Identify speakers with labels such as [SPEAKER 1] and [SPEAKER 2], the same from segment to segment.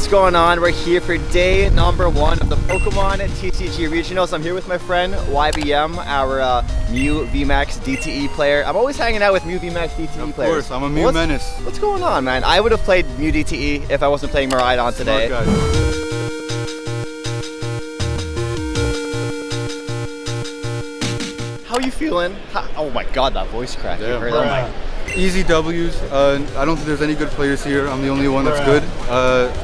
[SPEAKER 1] What's going on? We're here for day number 1 of the Pokemon TCG Regionals. I'm here with my friend YBM, our Mew VMAX DTE player. I'm always hanging out with Mew VMAX DTE players.
[SPEAKER 2] Of course, I'm a Mew menace.
[SPEAKER 1] What's going on, man? I would have played Mew DTE if I wasn't playing Miraidon today.
[SPEAKER 2] Smart guy.
[SPEAKER 1] How are you feeling? Oh my god, that voice crack.
[SPEAKER 2] Yeah,
[SPEAKER 1] Heard that?
[SPEAKER 2] Easy W's. I don't think there's any good players here. I'm the only one that's good.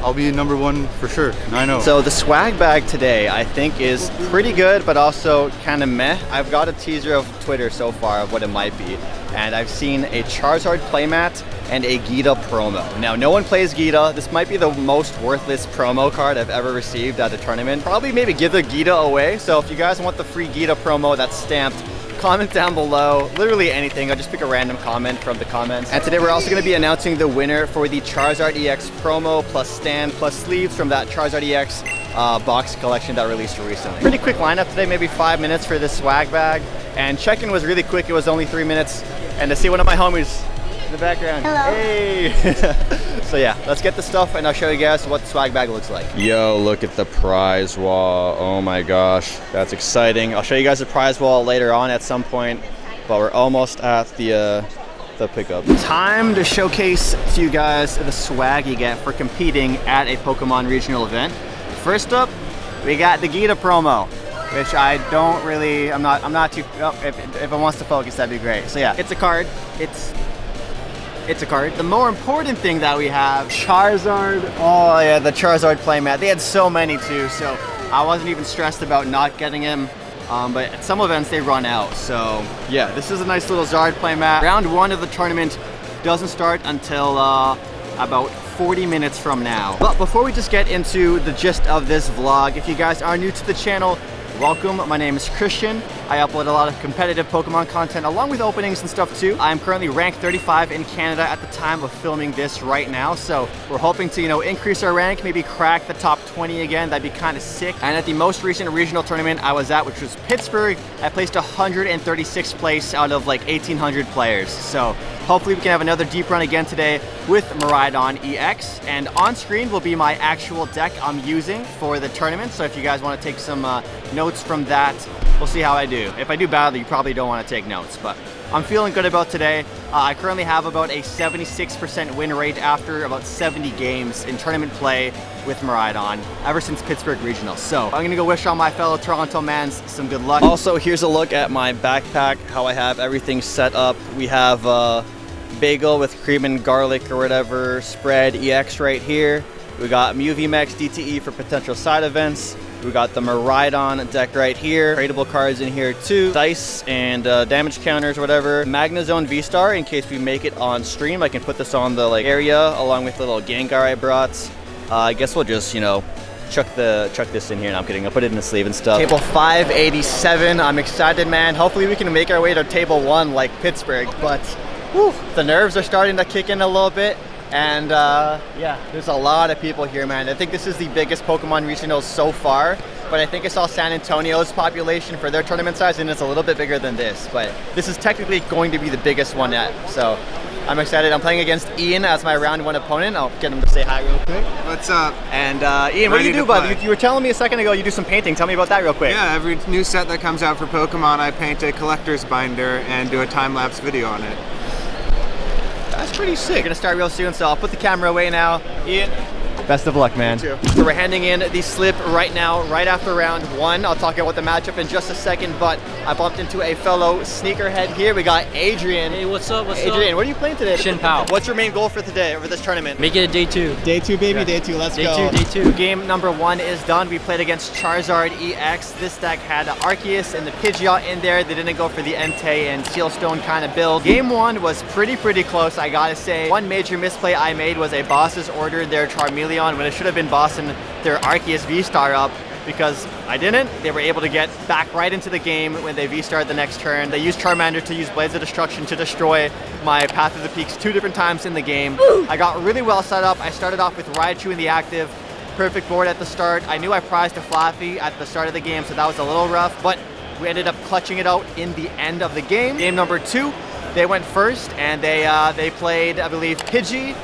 [SPEAKER 2] I'll be number 1 for sure. 9-0.
[SPEAKER 1] So the swag bag today, I think, is pretty good, but also kind of meh. I've got a teaser of Twitter so far of what it might be, and I've seen a Charizard playmat and a Gita promo. Now, no one plays Gita. This might be the most worthless promo card I've ever received at a tournament. Probably maybe give the Gita away. So if you guys want the free Gita promo that's stamped, comment down below, literally anything. I'll just pick a random comment from the comments. And today we're also going to be announcing the winner for the Charizard EX promo plus stand plus sleeves from that Charizard EX box collection that released recently. Pretty quick lineup today, maybe 5 minutes for this swag bag. And check-in was really quick, it was only 3 minutes. And to see one of my homies in the background.
[SPEAKER 3] Hello.
[SPEAKER 1] Hey! So yeah, let's get the stuff and I'll show you guys what the swag bag looks like. Yo, look at the prize wall. Oh my gosh, that's exciting. I'll show you guys the prize wall later on at some point, but we're almost at the pickup. Time to showcase to you guys the swag you get for competing at a Pokemon regional event. First up, we got the Gita promo, which I don't really, I'm not too, oh, if it wants to focus, that'd be great. So yeah, it's a card. It's a card. The more important thing that we have, Charizard. Oh yeah, the Charizard playmat. They had so many too, so I wasn't even stressed about not getting him. But at some events they run out. So yeah, this is a nice little Zard playmat. Round 1 of the tournament doesn't start until about 40 minutes from now. But before we just get into the gist of this vlog, if you guys are new to the channel, welcome. My name is Christian. I upload a lot of competitive Pokemon content along with openings and stuff too. I'm currently ranked 35 in Canada at the time of filming this right now. So we're hoping to, increase our rank, maybe crack the top 20 again. That'd be kind of sick. And at the most recent regional tournament I was at, which was Pittsburgh, I placed 136th place out of like 1,800 players. So hopefully we can have another deep run again today with Miraidon EX. And on screen will be my actual deck I'm using for the tournament. So if you guys want to take some notes from that, we'll see how I do. If I do badly, you probably don't want to take notes, but I'm feeling good about today. I currently have about a 76% win rate after about 70 games in tournament play with Miraidon ever since Pittsburgh Regionals. So I'm gonna go wish all my fellow Toronto mans some good luck. Also, here's a look at my backpack, how I have everything set up. We have bagel with cream and garlic or whatever spread EX right here. We got Mew VMAX DTE for potential side events. We got the Miraidon deck right here. Tradable cards in here too. Dice and damage counters or whatever. Magnezone V-Star in case we make it on stream. I can put this on the area along with the little Gengar I brought. I guess we'll just, chuck this in here. No, I'm kidding. I'll put it in the sleeve and stuff. Table 587. I'm excited, man. Hopefully we can make our way to table 1 like Pittsburgh, but whew, the nerves are starting to kick in a little bit. And yeah, there's a lot of people here, man. I think this is the biggest Pokemon regionals so far, but I think I saw San Antonio's population for their tournament size and it's a little bit bigger than this, but this is technically going to be the biggest one yet. So I'm excited. I'm playing against Ian as my round 1 opponent. I'll get him to say hi real quick.
[SPEAKER 4] What's up?
[SPEAKER 1] And Ian, what do you do, bud? You were telling me a second ago you do some painting. Tell me about that real quick.
[SPEAKER 4] Yeah, every new set that comes out for Pokemon, I paint a collector's binder and do a time-lapse video on it.
[SPEAKER 1] That's pretty sick. We're gonna start real soon, so I'll put the camera away now. Ian, best of luck, man.
[SPEAKER 4] You too.
[SPEAKER 1] So we're handing in the slip right now, right after round 1. I'll talk about the matchup in just a second, but I bumped into a fellow sneakerhead here. We got Adrian.
[SPEAKER 5] Hey, what's up?
[SPEAKER 1] Adrian, what are you playing today?
[SPEAKER 5] Shin Pao.
[SPEAKER 1] What's your main goal for today, for this tournament?
[SPEAKER 5] Make it a day 2.
[SPEAKER 1] Day 2, baby,
[SPEAKER 5] Yeah.
[SPEAKER 1] day 2, let's
[SPEAKER 5] Day
[SPEAKER 1] go.
[SPEAKER 5] 2, day 2.
[SPEAKER 1] Game number 1 is done. We played against Charizard EX. This deck had Arceus and the Pidgeot in there. They didn't go for the Entei and Sealstone kind of build. Game 1 was pretty close, I gotta say. One major misplay I made was a bosses ordered their Charmeleon when it should have been bossing their Arceus V-Star up, because I didn't. They were able to get back right into the game when they V-starred the next turn. They used Charmander to use Blades of Destruction to destroy my Path of the Peaks 2 different times in the game. I got really well set up. I started off with Raichu in the active. Perfect board at the start. I knew I prized a Flaffy at the start of the game, so that was a little rough, but we ended up clutching it out in the end of the game. Game number 2, they went first, and they played, I believe, Pidgey,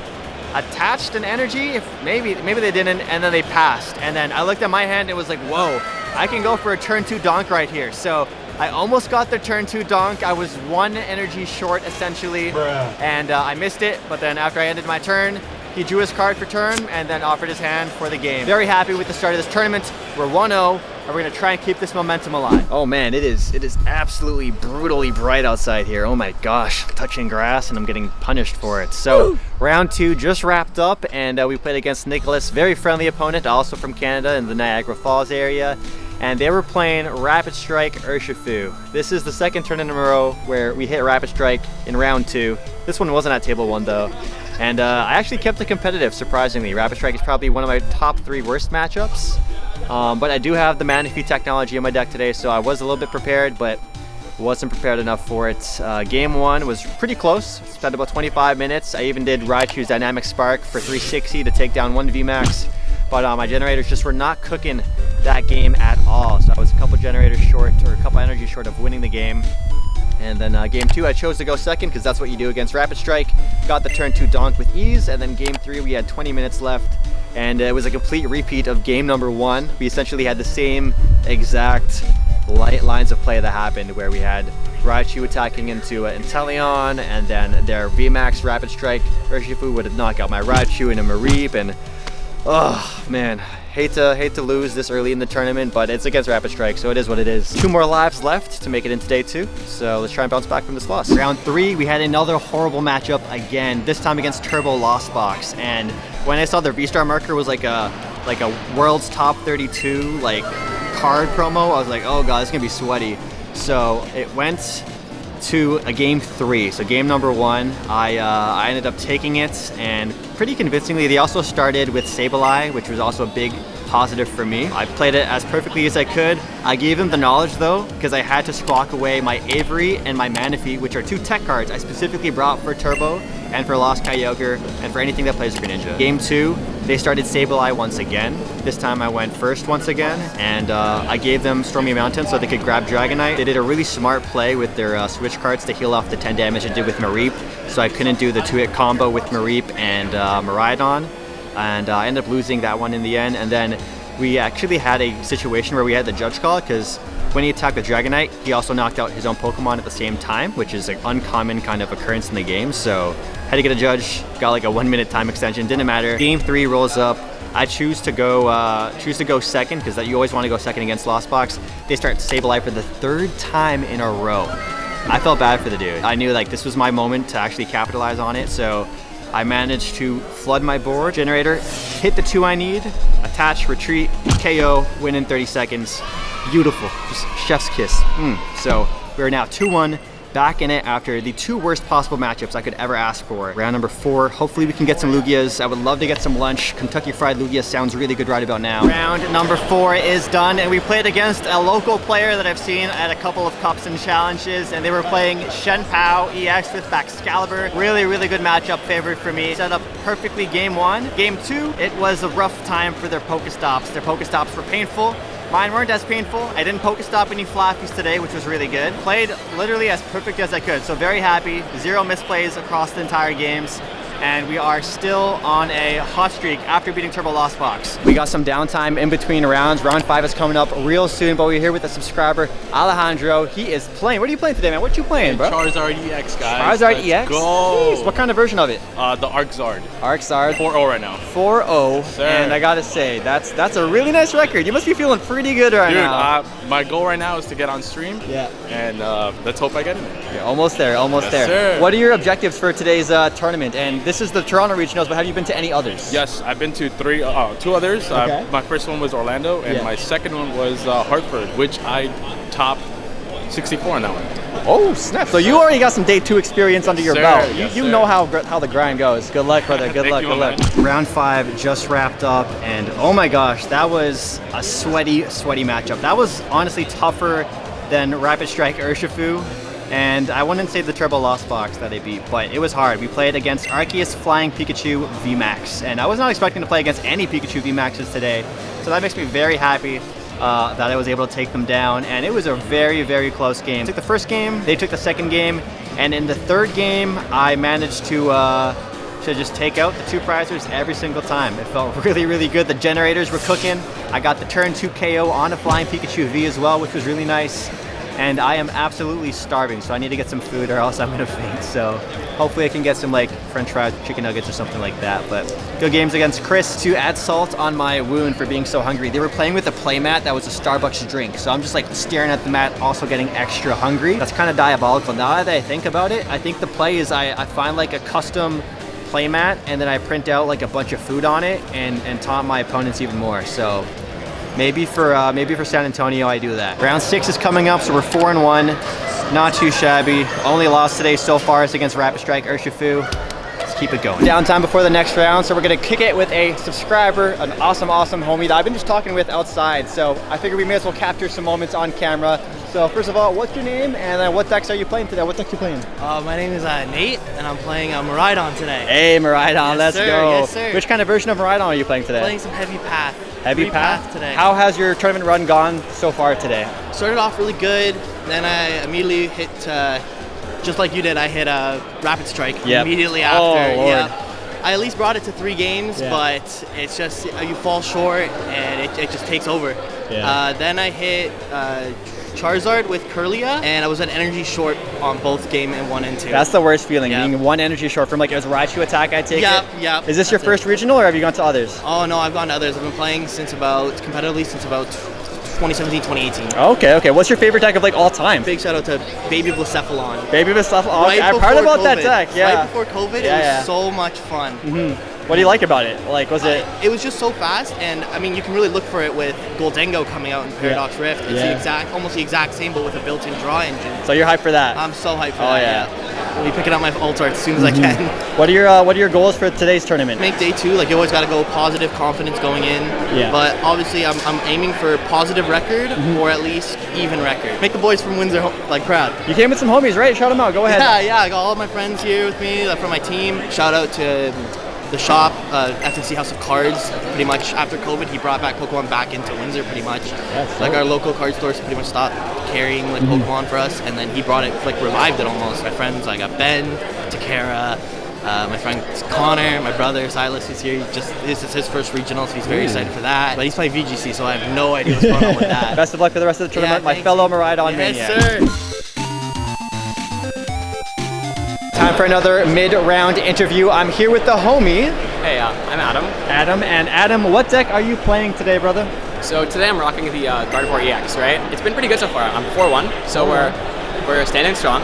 [SPEAKER 1] attached an energy, maybe they didn't, and then they passed. And then I looked at my hand and it was like, whoa, I can go for a turn 2 donk right here. So I almost got the turn 2 donk. I was 1 energy short essentially, and I missed it. But then after I ended my turn, he drew his card for turn and then offered his hand for the game. Very happy with the start of this tournament. We're 1-0, and we're gonna try and keep this momentum alive. Oh man, it is absolutely brutally bright outside here. Oh my gosh, touching grass and I'm getting punished for it. So round 2 just wrapped up, and we played against Nicholas, very friendly opponent, also from Canada in the Niagara Falls area. And they were playing Rapid Strike Urshifu. This is the second turn in a row where we hit Rapid Strike in round 2. This one wasn't at table 1 though. And I actually kept it competitive, surprisingly. Rapid Strike is probably one of my top 3 worst matchups. But I do have the Manaphy technology in my deck today, so I was a little bit prepared, but wasn't prepared enough for it. Game 1 was pretty close. Spent about 25 minutes. I even did Raichu's Dynamic Spark for 360 to take down 1 VMAX. But my generators just were not cooking that game at all. So I was a couple generators short, or a couple energies short of winning the game. And then game 2, I chose to go second because that's what you do against Rapid Strike. Got the turn 2 donk with ease, and then game 3, we had 20 minutes left. And it was a complete repeat of game number 1. We essentially had the same exact lines of play that happened, where we had Raichu attacking into Inteleon, and then their VMAX Rapid Strike Urshifu would knock out my Raichu and a Mareep, and oh man, hate to lose this early in the tournament, but it's against Rapid Strike, so it is what it is. 2 more lives left to make it into day 2, so let's try and bounce back from this loss. Round 3, we had another horrible matchup again, this time against Turbo Lost Box, and when I saw the V-Star marker was like a world's top 32 like card promo, I was like, oh god, it's gonna be sweaty. So it went to a game 3. So game number 1, I ended up taking it, and pretty convincingly. They also started with Sableye, which was also a big positive for me. I played it as perfectly as I could. I gave him the knowledge though, because I had to squawk away my Avery and my Manaphy, which are 2 tech cards I specifically brought for Turbo and for Lost Kyogre and for anything that plays Greninja. Game 2, they started Sableye once again. This time I went first once again, and I gave them Stormy Mountain so they could grab Dragonite. They did a really smart play with their switch cards to heal off the 10 damage I did with Mareep, so I couldn't do the 2-hit combo with Mareep and Miraidon, and I ended up losing that one in the end. And then we actually had a situation where we had the judge call, because when he attacked the Dragonite, he also knocked out his own Pokemon at the same time, which is an uncommon kind of occurrence in the game, so had to get a judge, got like a 1-minute time extension, didn't matter. Game 3 rolls up. I choose to go second, because you always want to go second against Lost Box. They start Sableye for the 3rd time in a row. I felt bad for the dude. I knew like this was my moment to actually capitalize on it, so I managed to flood my board. Generator, hit the 2 I need, attach, retreat, KO, win in 30 seconds. Beautiful, just chef's kiss. So we're now 2-1. Back in it after the 2 worst possible matchups I could ever ask for. Round number 4, hopefully we can get some Lugias. I would love to get some lunch. Kentucky Fried Lugia sounds really good right about now. Round number 4 is done, and we played against a local player that I've seen at a couple of cups and challenges, and they were playing Shen Pao EX with Baxcalibur. Really, really good matchup favorite for me. Set up perfectly game 1. Game 2, it was a rough time for their Pokestops. Their Pokestops were painful. Mine weren't as painful. I didn't Pokestop any Flappies today, which was really good. Played literally as perfect as I could, so very happy. 0 misplays across the entire games. And we are still on a hot streak after beating Turbo Lost Box. We got some downtime in between rounds. Round 5 is coming up real soon, but we're here with a subscriber, Alejandro. He is playing. What are you playing today, man? What you playing, bro?
[SPEAKER 3] Charizard EX, guys.
[SPEAKER 1] Charizard EX?
[SPEAKER 3] Go!
[SPEAKER 1] Jeez, what kind of version of it?
[SPEAKER 3] The Arczard.
[SPEAKER 1] Arczard.
[SPEAKER 3] 4-0 right now.
[SPEAKER 1] 4-0, and I gotta say, that's a really nice record. You must be feeling pretty good right now.
[SPEAKER 3] Dude, my goal right now is to get on stream.
[SPEAKER 1] Yeah.
[SPEAKER 3] And let's hope I get in there.
[SPEAKER 1] Yeah, almost there, almost there.
[SPEAKER 3] Sir.
[SPEAKER 1] What are your objectives for today's tournament? And this is the Toronto Regionals, but have you been to any others?
[SPEAKER 3] Yes, I've been to 2 others.
[SPEAKER 1] Okay.
[SPEAKER 3] My first one was Orlando, and my second one was Hartford, which I topped 64 on that one.
[SPEAKER 1] Oh, snap. So you already got some day 2 experience under your belt. You know how the grind goes. Good luck, brother. Good luck, good luck. Round 5 just wrapped up, and oh my gosh, that was a sweaty, sweaty matchup. That was honestly tougher than Rapid Strike Urshifu. And I wouldn't say the Turbo Lost Box that they beat, but it was hard. We played against Arceus Flying Pikachu VMAX, and I was not expecting to play against any Pikachu VMAXs today, so that makes me very happy that I was able to take them down, and it was a very, very close game. I took the first game, they took the second game, and in the third game, I managed to to just take out the 2 prizers every single time. It felt really, really good. The generators were cooking. I got the turn 2 KO on a Flying Pikachu V as well, which was really nice. And I am absolutely starving, so I need to get some food or else I'm gonna faint. So hopefully I can get some like French fries, chicken nuggets or something like that. But good games against Chris. To add salt on my wound for being so hungry, they were playing with a play mat that was a Starbucks drink. So I'm just like staring at the mat, also getting extra hungry. That's kind of diabolical. Now that I think about it, I think the play is I find like a custom play mat and then I print out like a bunch of food on it and taunt my opponents even more. So maybe for San Antonio I do that. Round 6 is coming up, so we're 4-1. Not too shabby. Only loss today so far is against Rapid Strike Urshifu. Let's keep it going. Downtime before the next round, so we're gonna kick it with a subscriber, an awesome homie that I've been just talking with outside. So I figured we may as well capture some moments on camera. So first of all, what's your name and what decks are you playing today? What decks are you playing?
[SPEAKER 5] My name is Nate, and I'm playing Miraidon today.
[SPEAKER 1] Hey, Miraidon, let's go.
[SPEAKER 5] Yes, sir.
[SPEAKER 1] Which kind of version of Miraidon are you playing today?
[SPEAKER 5] Playing some Heavy Path.
[SPEAKER 1] Heavy
[SPEAKER 5] Free
[SPEAKER 1] Path
[SPEAKER 5] today.
[SPEAKER 1] How has your tournament run gone so far today?
[SPEAKER 5] Started off really good, then I immediately hit, just like you did, I hit Rapid Strike immediately after.
[SPEAKER 1] Oh, Lord.
[SPEAKER 5] Yeah. I at least brought it to 3 games, but it's just, you fall short and it just takes over.
[SPEAKER 1] Yeah.
[SPEAKER 5] Then I hit Charizard with Curlia, and I was an energy short on both game 1 and 2.
[SPEAKER 1] That's the worst feeling,
[SPEAKER 5] Yep.
[SPEAKER 1] being 1 energy short from like a Raichu attack, I take it.
[SPEAKER 5] Yep.
[SPEAKER 1] Is this your first regional or have you gone to others?
[SPEAKER 5] Oh no, I've gone to others. I've been playing competitively since about 2017, 2018.
[SPEAKER 1] Okay. What's your favorite deck of like all time?
[SPEAKER 5] Big shout out to Baby Blacephalon.
[SPEAKER 1] Baby Blacephalon.
[SPEAKER 5] Right
[SPEAKER 1] I've heard
[SPEAKER 5] before
[SPEAKER 1] about that
[SPEAKER 5] COVID.
[SPEAKER 1] deck. Yeah.
[SPEAKER 5] Right before COVID, it was so much fun.
[SPEAKER 1] What do you like about it? Like, was it?
[SPEAKER 5] It was just so fast, and I mean, you can really look for it with Goldengo coming out in Paradox Rift. It's almost the exact same, but with a built-in draw engine.
[SPEAKER 1] So you're hyped for that?
[SPEAKER 5] I'm so hyped for that. Yeah. I'll be picking up my ult art as soon as I can.
[SPEAKER 1] What are your goals for today's tournament?
[SPEAKER 5] Make day 2. Like, you always got to go positive confidence going in.
[SPEAKER 1] Yeah.
[SPEAKER 5] But obviously, I'm aiming for positive record or at least even record. Make the boys from Windsor like proud.
[SPEAKER 1] You came with some homies, right? Shout them out. Go ahead.
[SPEAKER 5] Yeah. I got all of my friends here with me from my team. Shout out to the shop, FNC House of Cards. Pretty much after COVID, he brought back Pokemon back into Windsor. Pretty much, like our local card stores pretty much stopped carrying like Pokemon for us, and then he brought it, like revived it almost. My friends, I got Ben, Takara, my friend Connor, my brother Silas is here. This is his first regional, so he's very excited for that. But he's playing VGC, so I have no idea what's going on with that.
[SPEAKER 1] Best of luck for the rest of the tournament, my fellow Miraidon maniac.
[SPEAKER 5] Yes, sir.
[SPEAKER 1] Time for another mid-round interview. I'm here with the homie.
[SPEAKER 6] Hey, I'm Adam.
[SPEAKER 1] Adam, what deck are you playing today, brother?
[SPEAKER 6] So today I'm rocking the Gardevoir EX, right? It's been pretty good so far. I'm 4-1, so we're standing strong.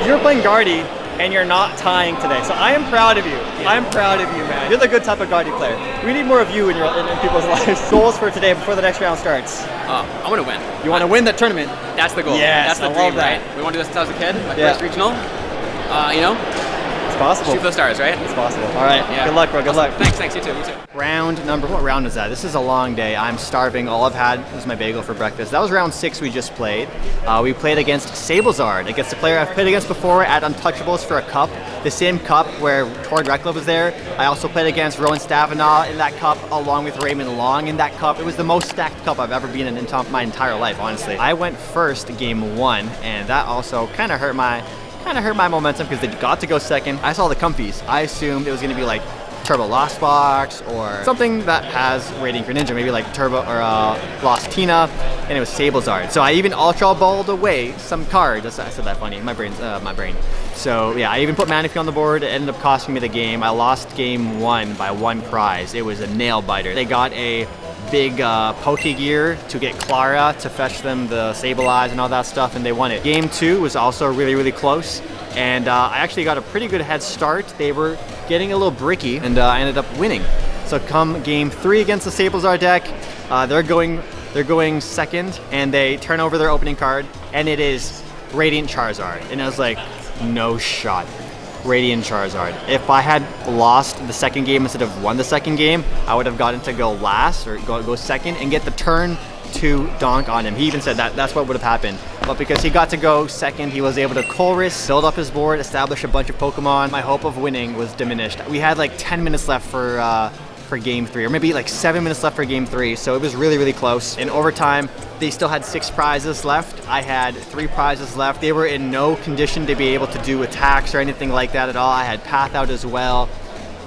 [SPEAKER 1] You're playing Guardy, and you're not tying today, so I am proud of you.
[SPEAKER 6] Yeah.
[SPEAKER 1] I'm proud of you, man. You're the good type of Guardy player. We need more of you in people's lives. Goals for today before the next round starts.
[SPEAKER 6] I want to win.
[SPEAKER 1] You want to win the tournament?
[SPEAKER 6] That's the goal.
[SPEAKER 1] Yes,
[SPEAKER 6] that's the
[SPEAKER 1] I
[SPEAKER 6] dream,
[SPEAKER 1] love that.
[SPEAKER 6] right? We want to do this since I was a kid. My first regional.
[SPEAKER 1] It's possible.
[SPEAKER 6] Shoot for the stars, right?
[SPEAKER 1] It's possible. All right.
[SPEAKER 6] Yeah.
[SPEAKER 1] Good luck, bro. Good luck.
[SPEAKER 6] Thanks. You too.
[SPEAKER 1] What round is that? This is a long day. I'm starving. All I've had was my bagel for breakfast. That was round 6 we just played. We played against Sablezard, against a player I've played against before at Untouchables for a cup. The same cup where Torg Rekla was there. I also played against Rowan Stavinaugh in that cup, along with Raymond Long in that cup. It was the most stacked cup I've ever been in my entire life, honestly. I went first game 1, and that also kind of hurt my momentum because they got to go second. I saw the comfies. I assumed it was going to be like Turbo Lost Box or something that has Radiant Greninja, maybe like Turbo or Lost Tina, and it was Sablezard. So I even Ultra Balled away some cards. I said that funny. My brain. So yeah, I even put Manaphy on the board. It ended up costing me the game. I lost game 1 by 1 prize. It was a nail biter. They got a big Pokegear to get Clara to fetch them the Sableye and all that stuff, and they won it. Game 2 was also really, really close, and I actually got a pretty good head start. They were getting a little bricky, and I ended up winning. So come game 3 against the Sablezard deck, they're going second, and they turn over their opening card, and it is Radiant Charizard, and I was like, no shot. Radiant Charizard. If I had lost the second game instead of won the second game, I would have gotten to go last or go second and get the turn 2 donk on him. He even said that's what would have happened. But because he got to go second, he was able to Colress, build up his board, establish a bunch of Pokemon. My hope of winning was diminished. We had like 10 minutes left for game 3, or maybe like 7 minutes left for game 3, so it was really, really close. In overtime, they still had 6 prizes left. I had 3 prizes left. They were in no condition to be able to do attacks or anything like that at all. I had Path out as well.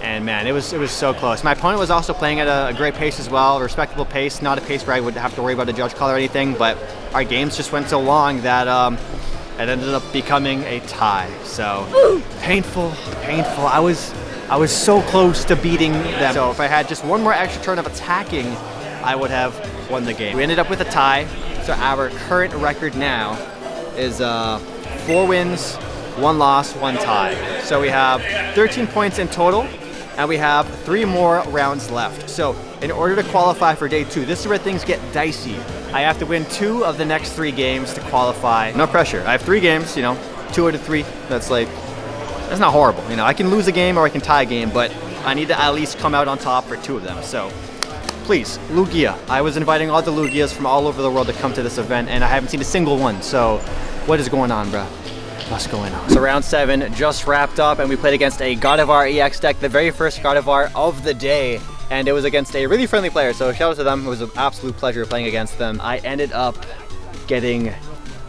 [SPEAKER 1] And man, it was so close. My opponent was also playing at a great pace as well, a respectable pace, not a pace where I would have to worry about a judge call or anything, but our games just went so long that it ended up becoming a tie. So painful. I was so close to beating them. So if I had just one more extra turn of attacking, I would have won the game. We ended up with a tie. So our current record now is 4 wins, 1 loss, 1 tie. So we have 13 points in total, and we have 3 more rounds left. So in order to qualify for day 2, this is where things get dicey. I have to win 2 of the next 3 games to qualify. No pressure. I have 3 games, 2 out of 3. That's not horrible. I can lose a game or I can tie a game, but I need to at least come out on top for 2 of them. So please, Lugia. I was inviting all the Lugias from all over the world to come to this event, and I haven't seen a single one. So what is going on, bruh? What's going on? So round 7 just wrapped up, and we played against a Gardevoir EX deck, the very first Gardevoir of the day, and it was against a really friendly player, so shout out to them. It was an absolute pleasure playing against them. I ended up getting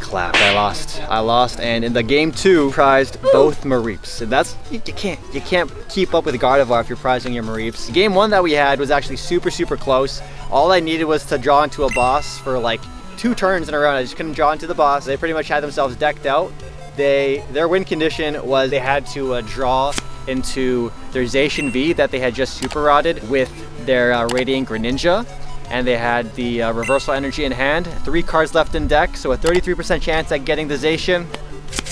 [SPEAKER 1] clapped. I lost, and in the game 2, prized both Mareeps. And that's, you can't keep up with Gardevoir if you're prizing your Mareeps. Game 1 that we had was actually super close. All I needed was to draw into a boss for like 2 turns in a row. I just couldn't draw into the boss. They pretty much had themselves decked out. Their win condition was they had to draw into their Zacian V that they had just super rotted with their Radiant Greninja, and they had the Reversal Energy in hand. 3 cards left in deck, so a 33% chance at getting the Zacian,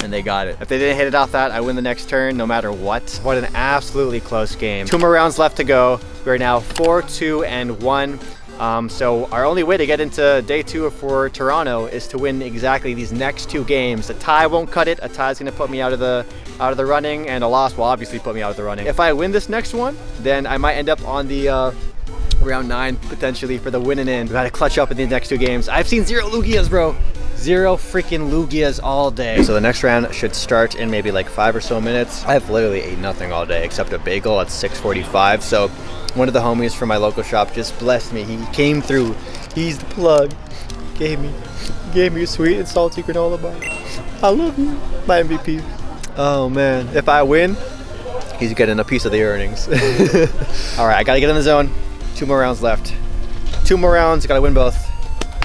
[SPEAKER 1] and they got it. If they didn't hit it off that, I win the next turn no matter what. What an absolutely close game. 2 more rounds left to go. We're now 4-2-1. So our only way to get into day 2 for Toronto is to win exactly these next 2 games. A tie won't cut it. A tie is going to put me out of the running, and a loss will obviously put me out of the running. If I win this next one, then I might end up on the round 9 potentially for the winning in. We got to clutch up in these next 2 games. I've seen 0 Lugias, bro. 0 freaking Lugias all day. So the next round should start in maybe like 5 or so minutes. I've literally ate nothing all day except a bagel at 6:45. So one of the homies from my local shop just blessed me. He came through. He's the plug. Gave me a sweet and salty granola bar. I love you, my MVP. Oh man, if I win, he's getting a piece of the earnings. All right, I gotta get in the zone. 2 more rounds left. 2 more rounds, gotta win both.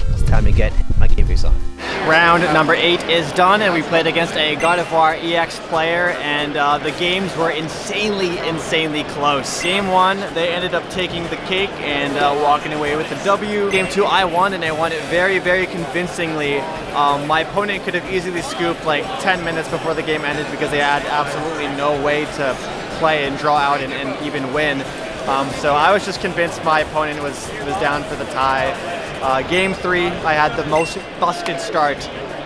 [SPEAKER 1] It's time to get my game face on. Round number 8 is done, and we played against a Gardevoir EX player, and the games were insanely close. Game 1, they ended up taking the cake and walking away with the W. Game 2, I won, and I won it very convincingly. My opponent could have easily scooped like 10 minutes before the game ended because they had absolutely no way to play and draw out and even win. So I was just convinced my opponent was down for the tie. Game 3, I had the most busted start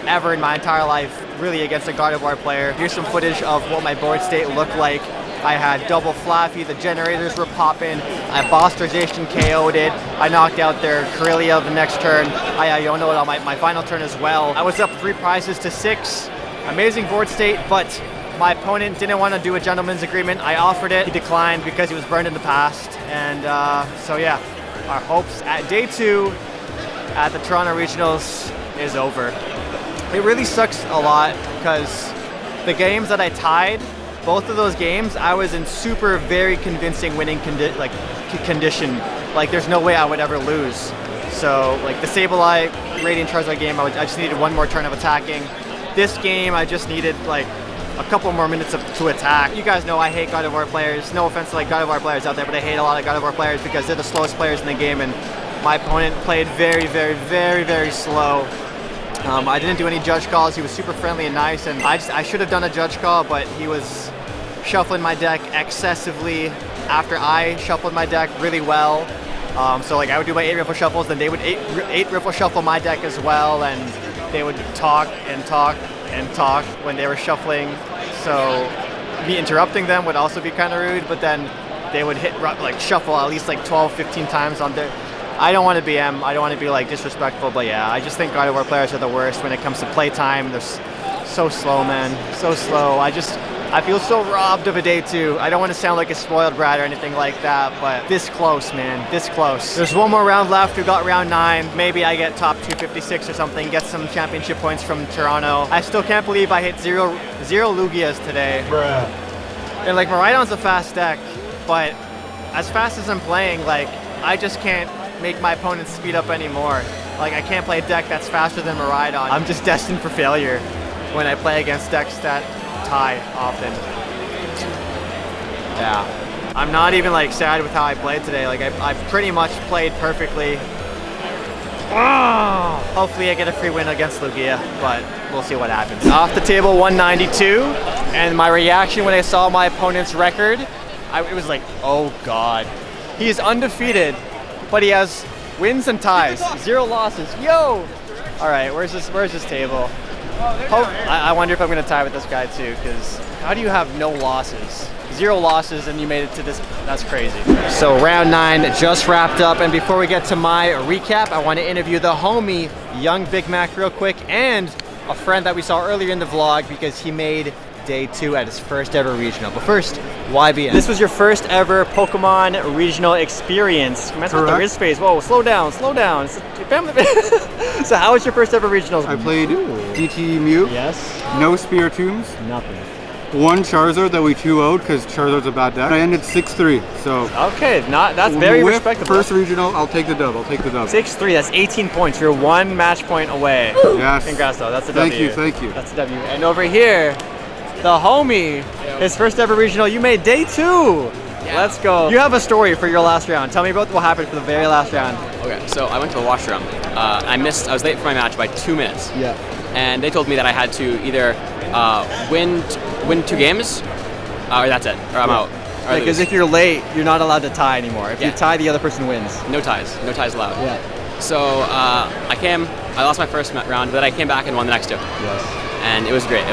[SPEAKER 1] ever in my entire life, really, against a Gardevoir player. Here's some footage of what my board state looked like. I had double Flaffy, the generators were popping, I bossed their Zacian, KO'd it, I knocked out their Corellia the next turn, I Iono'd on my final turn as well. I was up 3 prizes to 6. Amazing board state, but my opponent didn't want to do a gentleman's agreement. I offered it, he declined because he was burned in the past, and so yeah, our hopes at day 2 at the Toronto Regionals is over. It really sucks a lot because the games that I tied, both of those games, I was in very convincing winning condition. Like there's no way I would ever lose. So like the Sableye Radiant Charizard game, I just needed 1 more turn of attacking. This game, I just needed like a couple more minutes to attack. You guys know I hate Gardevoir players. No offense to like Gardevoir players out there, but I hate a lot of Gardevoir players because they're the slowest players in the game, and my opponent played very slow. I didn't do any judge calls. He was super friendly and nice, and I should have done a judge call, but he was shuffling my deck excessively after I shuffled my deck really well. So like I would do my 8 riffle shuffles, then they would 8 riffle shuffle my deck as well, and they would talk when they were shuffling. So me interrupting them would also be kind of rude, but then they would shuffle at least like 12-15 times on their. I don't want to BM, I don't want to be like disrespectful, but yeah, I just think Gardevoir players are the worst when it comes to playtime. They're so slow, man, so slow. I feel so robbed of a day 2. I don't want to sound like a spoiled brat or anything like that, but this close, man, this close. There's 1 more round left. We got round 9. Maybe I get top 256 or something, get some championship points from Toronto. I still can't believe I hit zero Lugias today.
[SPEAKER 7] Bruh.
[SPEAKER 1] And like Miraidon's a fast deck,
[SPEAKER 7] but as fast as I'm playing, like, I just can't make my opponents speed up anymore. Like, I can't play a deck that's faster than Miraidon. I'm just destined for failure when I play against decks that tie often. Yeah. I'm not even like sad with how I played today. Like, I pretty much played perfectly. Oh, hopefully I get a free win against Lugia, but we'll see what happens. Off the table 192, and my reaction when I saw my opponent's record, it was like, oh God. He is undefeated, but he has wins and ties, 0 losses. Yo! All right, where's this table? I wonder if I'm gonna tie with this guy too, because how do you have no losses? 0 losses and you made it to this, that's crazy. So round 9 just wrapped up, and before we get to my recap, I want to interview the homie, Young Big Mac, real quick, and a friend that we saw earlier in the vlog because he made day 2 at his first ever regional. But first, YBN. This was your first ever Pokemon regional experience. That's with the wrist face. Whoa, slow down, slow down. So how was your first ever regionals?
[SPEAKER 2] I played DT Mew.
[SPEAKER 7] Yes.
[SPEAKER 2] No Spiritombs.
[SPEAKER 7] Nothing.
[SPEAKER 2] 1 Charizard that we 2-0'd because Charizard's a bad deck. I ended 6-3, so...
[SPEAKER 7] Okay, that's very respectable.
[SPEAKER 2] First regional, I'll take the dub,
[SPEAKER 7] 6-3, that's 18 points. You're 1 match point away.
[SPEAKER 2] Yes.
[SPEAKER 7] Congrats though, that's a W.
[SPEAKER 2] Thank you.
[SPEAKER 7] That's a W. And over here, the homie, his first ever regional, you made day 2. Yeah. Let's go. You have a story for your last round. Tell me about what happened for the very last round.
[SPEAKER 6] Okay, so I went to the washroom. I was late for my match by 2 minutes.
[SPEAKER 7] Yeah.
[SPEAKER 6] And they told me that I had to either win 2 games, or that's it, or I'm out.
[SPEAKER 7] Because if you're late, you're not allowed to tie anymore. If you tie, the other person wins.
[SPEAKER 6] No ties allowed.
[SPEAKER 7] Yeah.
[SPEAKER 6] So I lost my first round, but I came back and won the next 2.
[SPEAKER 7] Yes.
[SPEAKER 6] And it was great,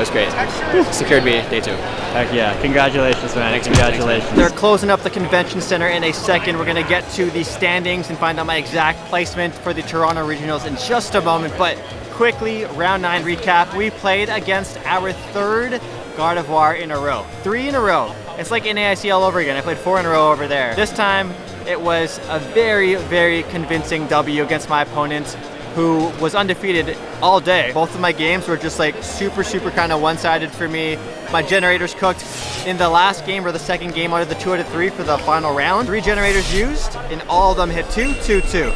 [SPEAKER 6] Secured me day 2.
[SPEAKER 7] Heck yeah, congratulations, man.
[SPEAKER 6] Thanks,
[SPEAKER 7] congratulations. They're closing up the convention center in a second. We're gonna get to the standings and find out my exact placement for the Toronto Regionals in just a moment, but quickly, round 9 recap. We played against our 3rd Gardevoir in a row. 3 in a row. It's like NAIC all over again. I played 4 in a row over there. This time, it was a very, very convincing W against my opponent, who was undefeated all day. Both of my games were just like super kind of one-sided for me. My generators cooked in the last game or the second game out of the 2 out of 3 for the final round. 3 generators used, and all of them hit 2, 2, 2.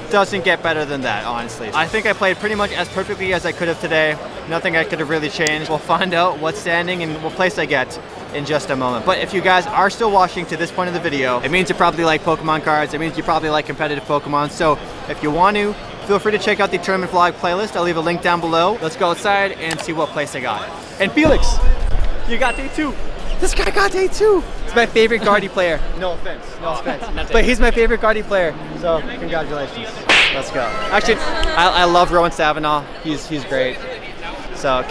[SPEAKER 7] Doesn't get better than that, honestly. I think I played pretty much as perfectly as I could have today. Nothing I could have really changed. We'll find out what standing and what place I get in just a moment. But if you guys are still watching to this point of the video, it means you probably like Pokemon cards. It means you probably like competitive Pokemon. So if you want to, feel free to check out the tournament vlog playlist. I'll leave a link down below. Let's go outside and see what place I got. And Felix, you got day 2. This guy got day 2. He's my favorite Guardy player. No offense, but he's my favorite Guardy player. So congratulations. Let's go. Actually, I love Rowan Savanaugh. He's great. So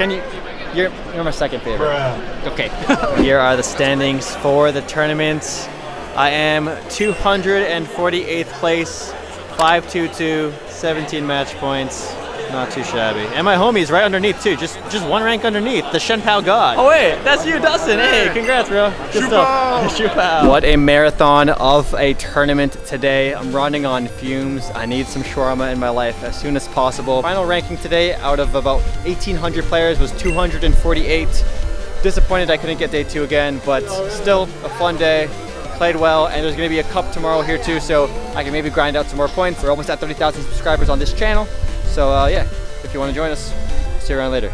[SPEAKER 7] you're my second favorite. Okay. Here are the standings for the tournament. I am 248th place, 522, 17 match points. Not too shabby. And my homie's right underneath too, just 1 rank underneath, the Shenpao God. Oh wait, that's you, Dustin. Hey, congrats, bro. Good stuff. Shupao. What a marathon of a tournament today. I'm running on fumes. I need some shawarma in my life as soon as possible. Final ranking today out of about 1,800 players was 248. Disappointed I couldn't get day 2 again, but still a fun day. Played well, and there's going to be a cup tomorrow here too, so I can maybe grind out some more points. We're almost at 30,000 subscribers on this channel. So yeah, if you want to join us, see you around later.